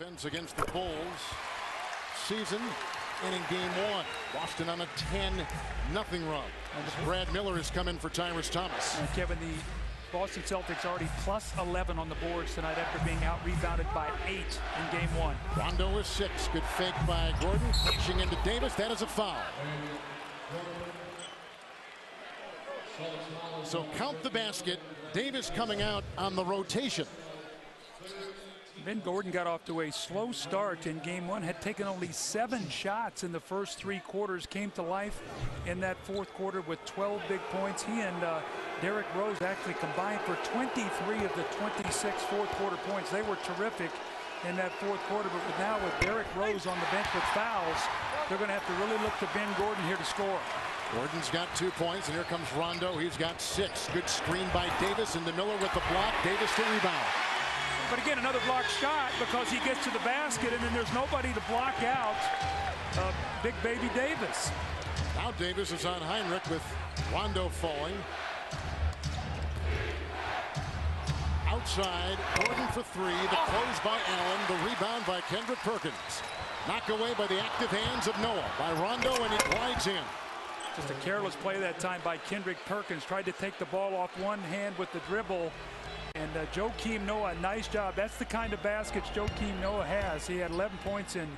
defense against the Bulls season and in game one. Boston on a 10-0 run. And Brad Miller has come in for Tyrus Thomas. And Kevin, the Boston Celtics already plus 11 on the boards tonight after being out-rebounded by 8 in game one. Rondo is 6. Good fake by Gordon. Pushing into Davis. That is a foul. So count the basket. Davis coming out on the rotation. Ben Gordon got off to a slow start in game one, had taken only 7 shots in the first 3 quarters, came to life in that fourth quarter with 12 big points. He and Derrick Rose actually combined for 23 of the 26 fourth quarter points. They were terrific in that fourth quarter, but now with Derrick Rose on the bench with fouls, they're going to have to really look to Ben Gordon here to score. Gordon's got 2 points, and here comes Rondo. He's got 6. Good screen by Davis, and Miller with the block. Davis to rebound. But again, another blocked shot because he gets to the basket, and then there's nobody to block out Big Baby Davis. Now Davis is on Heinrich with Rondo falling. Outside, Gordon for 3. The close by Allen. The rebound by Kendrick Perkins. Knocked away by the active hands of Noah by Rondo, and he glides in. Just a careless play that time by Kendrick Perkins. Tried to take the ball off one hand with the dribble. And Joakim Noah, nice job. That's the kind of baskets Joakim Noah has. He had 11 points in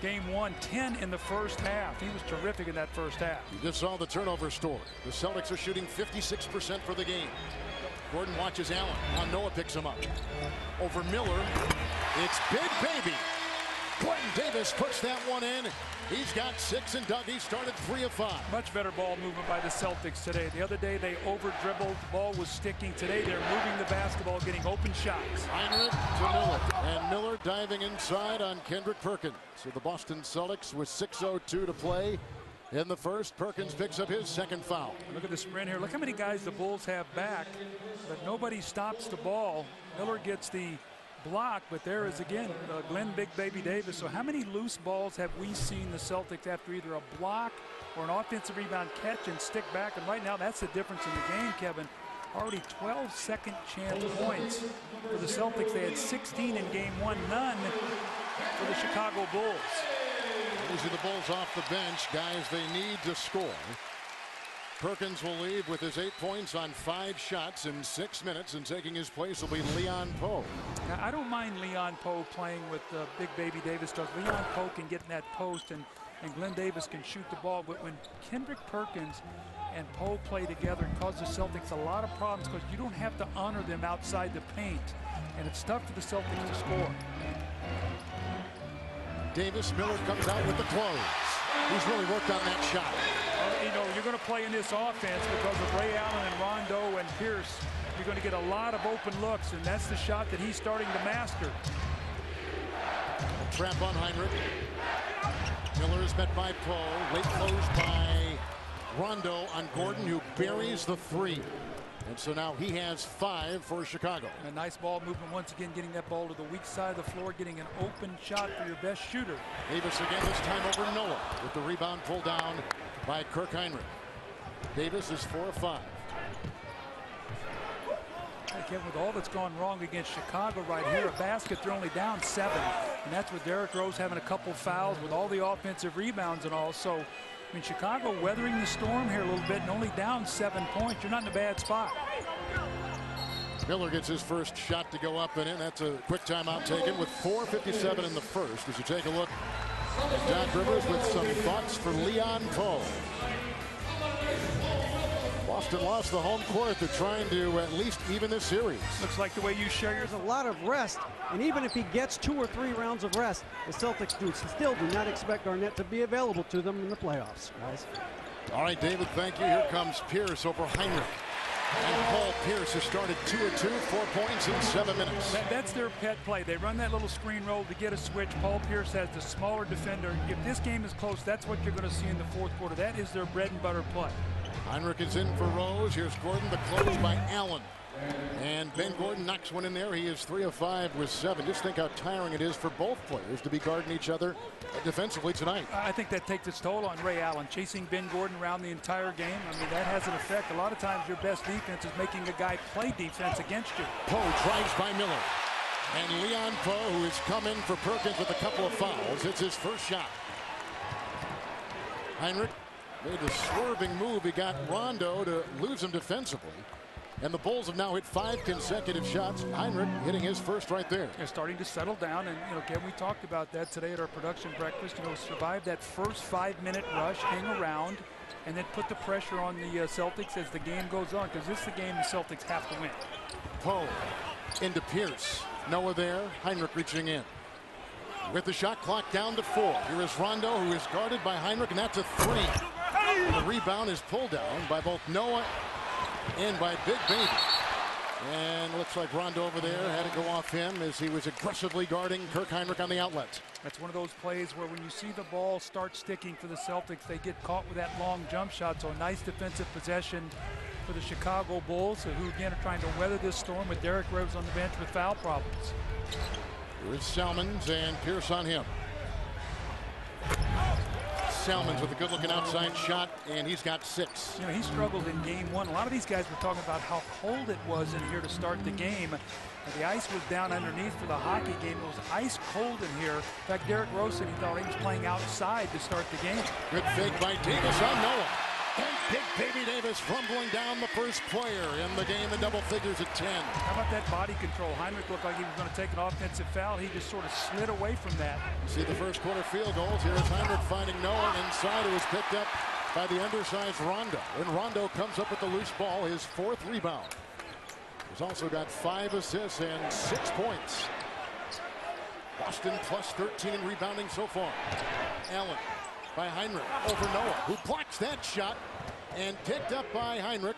game one, 10 in the first half. He was terrific in that first half. You just saw the turnover story. The Celtics are shooting 56% for the game. Gordon watches Allen. Now Noah picks him up. Over Miller. It's Big Baby. Gordon Davis puts that one in. He's got 6, and Dougie started 3 of 5. Much better ball movement by the Celtics today. The other day they over-dribbled. The ball was sticking. Today they're moving the basketball, getting open shots. Heinrich to Miller. And Miller diving inside on Kendrick Perkins. So the Boston Celtics with 6:02 to play in the first. Perkins picks up his 2nd foul. Look at the sprint here. Look how many guys the Bulls have back, but nobody stops the ball. Miller gets the block, but there is again Glenn Big Baby Davis. So how many loose balls have we seen the Celtics after either a block or an offensive rebound catch and stick back? And right now that's the difference in the game, Kevin. Already 12 second chance points for the Celtics. They had 16 in game one, none for the Chicago Bulls. These are the Bulls off the bench, guys they need to score. Perkins will leave with his 8 points on 5 shots in 6 minutes, and taking his place will be Leon Poe. Now, I don't mind Leon Poe playing with Big Baby Davis because Leon Poe can get in that post and Glenn Davis can shoot the ball. But when Kendrick Perkins and Poe play together, it causes the Celtics a lot of problems because you don't have to honor them outside the paint, and it's tough for the Celtics to score. Davis, Miller comes out with the close. He's really worked on that shot. You know, you're going to play in this offense because of Ray Allen and Rondo and Pierce. You're going to get a lot of open looks, and that's the shot that he's starting to master. A trap on Heinrich. Miller is met by Poe. Late close by Rondo on Gordon, who buries the 3. And so now he has 5 for Chicago. A nice ball movement once again, getting that ball to the weak side of the floor, getting an open shot for your best shooter. Davis again, this time over Noah, with the rebound pulled down by Kirk Heinrich. Davis is 4 of 5. Again, with all that's gone wrong against Chicago right here, a basket, they're only down 7. And that's with Derrick Rose having a couple fouls with all the offensive rebounds and all. So, I mean, Chicago weathering the storm here a little bit and only down 7 points. You're not in a bad spot. Miller gets his first shot to go up and in. That's a quick timeout taken with 4:57 in the first. As you take a look at Doc Rivers with some thoughts for Leon Poe. Boston lost the home court. They're trying to at least even this series. Looks like the way you share yours. There's a lot of rest, and even if he gets 2 or 3 rounds of rest, the Celtics still do not expect Garnett to be available to them in the playoffs, guys. All right, David, thank you. Here comes Pierce over Heinrich. And Paul Pierce has started 2 of 2, 4 points in 7 minutes. That's their pet play. They run that little screen roll to get a switch. Paul Pierce has the smaller defender. If this game is close, that's what you're going to see in the fourth quarter. That is their bread and butter play. Heinrich is in for Rose. Here's Gordon, the close by Allen. And Ben Gordon knocks one in there. He is 3 of 5 with 7. Just think how tiring it is for both players to be guarding each other defensively tonight. I think that takes its toll on Ray Allen, chasing Ben Gordon around the entire game. I mean, that has an effect. A lot of times your best defense is making a guy play defense against you. Poe tries by Miller. And Leon Poe, who has come in for Perkins with a couple of fouls, it's his first shot. Heinrich made a swerving move. He got Rondo to lose him defensively. And the Bulls have now hit 5 consecutive shots. Heinrich hitting his first right there. They're starting to settle down, and again, we talked about that today at our production breakfast. Survive that first 5-minute rush, hang around, and then put the pressure on the Celtics as the game goes on, because this is the game the Celtics have to win. Poe into Pierce. Noah there. Heinrich reaching in. With the shot clock down to 4. Here is Rondo, who is guarded by Heinrich, and that's a 3. The rebound is pulled down by both Noah and by Big Baby. And looks like Rondo over there had to go off him as he was aggressively guarding Kirk Heinrich on the outlet. That's one of those plays where when you see the ball start sticking for the Celtics, they get caught with that long jump shot. So a nice defensive possession for the Chicago Bulls, who again are trying to weather this storm with Derrick Rose on the bench with foul problems. Here's Salmons and Pierce on him. Salmons with a good-looking outside shot, and he's got 6. He struggled in game 1. A lot of these guys were talking about how cold it was in here to start the game. The ice was down underneath for the hockey game. It was ice cold in here. In fact, Derrick Rose said he thought he was playing outside to start the game. Good fake by Davis on Noah. And Big Baby Davis rumbling down the first player in the game in double figures at 10. How about that body control? Heinrich looked like he was going to take an offensive foul. He just sort of slid away from that. See the first quarter field goals. Here is Heinrich finding Noah inside, who was picked up by the undersized Rondo. And Rondo comes up with the loose ball, his 4th rebound. He's also got 5 assists and 6 points. Boston plus 13 in rebounding so far. Allen by Heinrich over Noah, who blocks that shot, and picked up by Heinrich.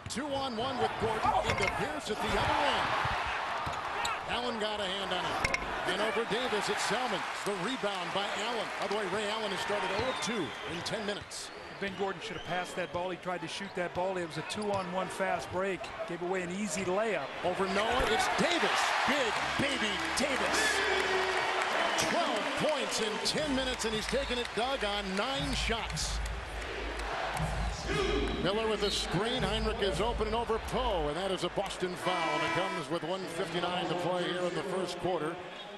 2-on-1 with Gordon into Pierce at the other end. Allen got a hand on it. And over Davis, it's Salmons. The rebound by Allen. By the way, Ray Allen has started 0-2 in 10 minutes. Ben Gordon should have passed that ball. He tried to shoot that ball. It was a 2-on-1 fast break. Gave away an easy layup. Over Noah, it's Davis. Big Baby Davis. 12 points in 10 minutes, and he's taken it, Doug, on 9 shots. Miller with a screen. Heinrich is open and over Poe, and that is a Boston foul. And it comes with 1:59 to play here in the first quarter.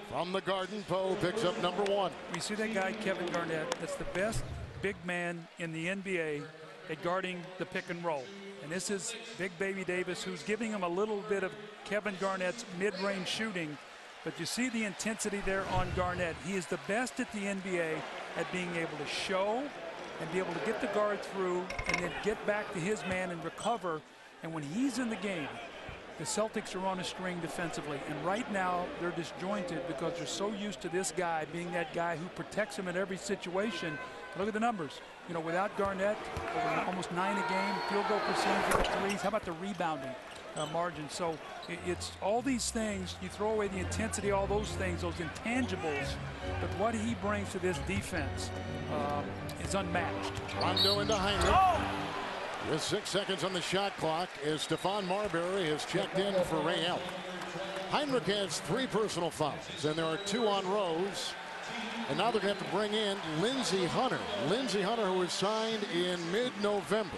From the Garden, Poe picks up number 1. You see that guy, Kevin Garnett? That's the best big man in the NBA at guarding the pick and roll. And this is Big Baby Davis, who's giving him a little bit of Kevin Garnett's mid-range shooting. But you see the intensity there on Garnett. He is the best at the NBA at being able to show and be able to get the guard through and then get back to his man and recover. And when he's in the game, the Celtics are on a string defensively. And right now, they're disjointed because they're so used to this guy being that guy who protects them in every situation. Look at the numbers. Without Garnett, almost 9 a game, field goal percentage of the threes. How about the rebounding margin? So it's all these things. You throw away the intensity, all those things, those intangibles. But what he brings to this defense is unmatched. Rondo into Heinrich. With 6 seconds on the shot clock, as Stephon Marbury has checked in for Ray Allen. Heinrich has 3 personal fouls, and there are 2 on Rose. And now they're going to have to bring in Lindsey Hunter. Lindsey Hunter, who was signed in mid-November,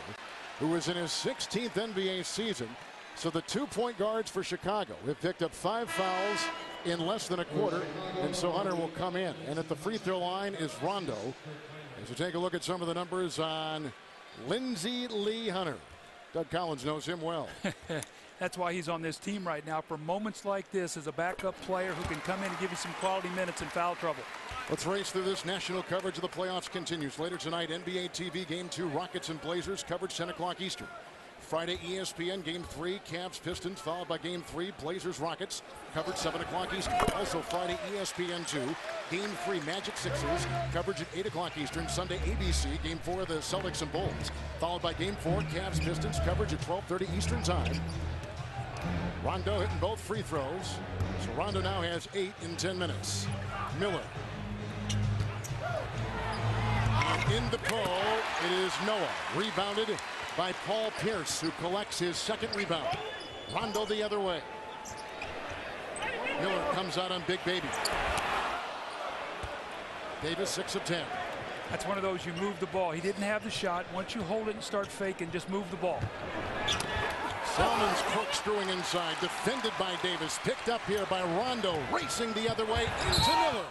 who was in his 16th NBA season. So the 2-point guards for Chicago have picked up 5 fouls in less than a quarter, and so Hunter will come in. And at the free throw line is Rondo. As we take a look at some of the numbers on Lindsey Lee Hunter. Doug Collins knows him well. That's why he's on this team right now, for moments like this as a backup player who can come in and give you some quality minutes in foul trouble. Let's race through this. National coverage of the playoffs continues. Later tonight, NBA TV Game 2, Rockets and Blazers, coverage 10 o'clock Eastern. Friday, ESPN Game 3, Cavs Pistons, followed by Game 3, Blazers Rockets, coverage 7 o'clock Eastern. Also Friday, ESPN 2, Game 3, Magic Sixers, coverage at 8 o'clock Eastern. Sunday, ABC, Game 4, the Celtics and Bulls, followed by Game 4, Cavs Pistons, coverage at 12:30 Eastern Time. Rondo hitting both free throws. So Rondo now has 8 in 10 minutes. Miller. And into Poe, it is Noah. Rebounded by Paul Pierce, who collects his 2nd rebound. Rondo the other way. Miller comes out on Big Baby. Davis 6 of 10. That's one of those, you move the ball. He didn't have the shot. Once you hold it and start faking, just move the ball. Selman's corkscrewing inside, defended by Davis, picked up here by Rondo, racing the other way into Miller.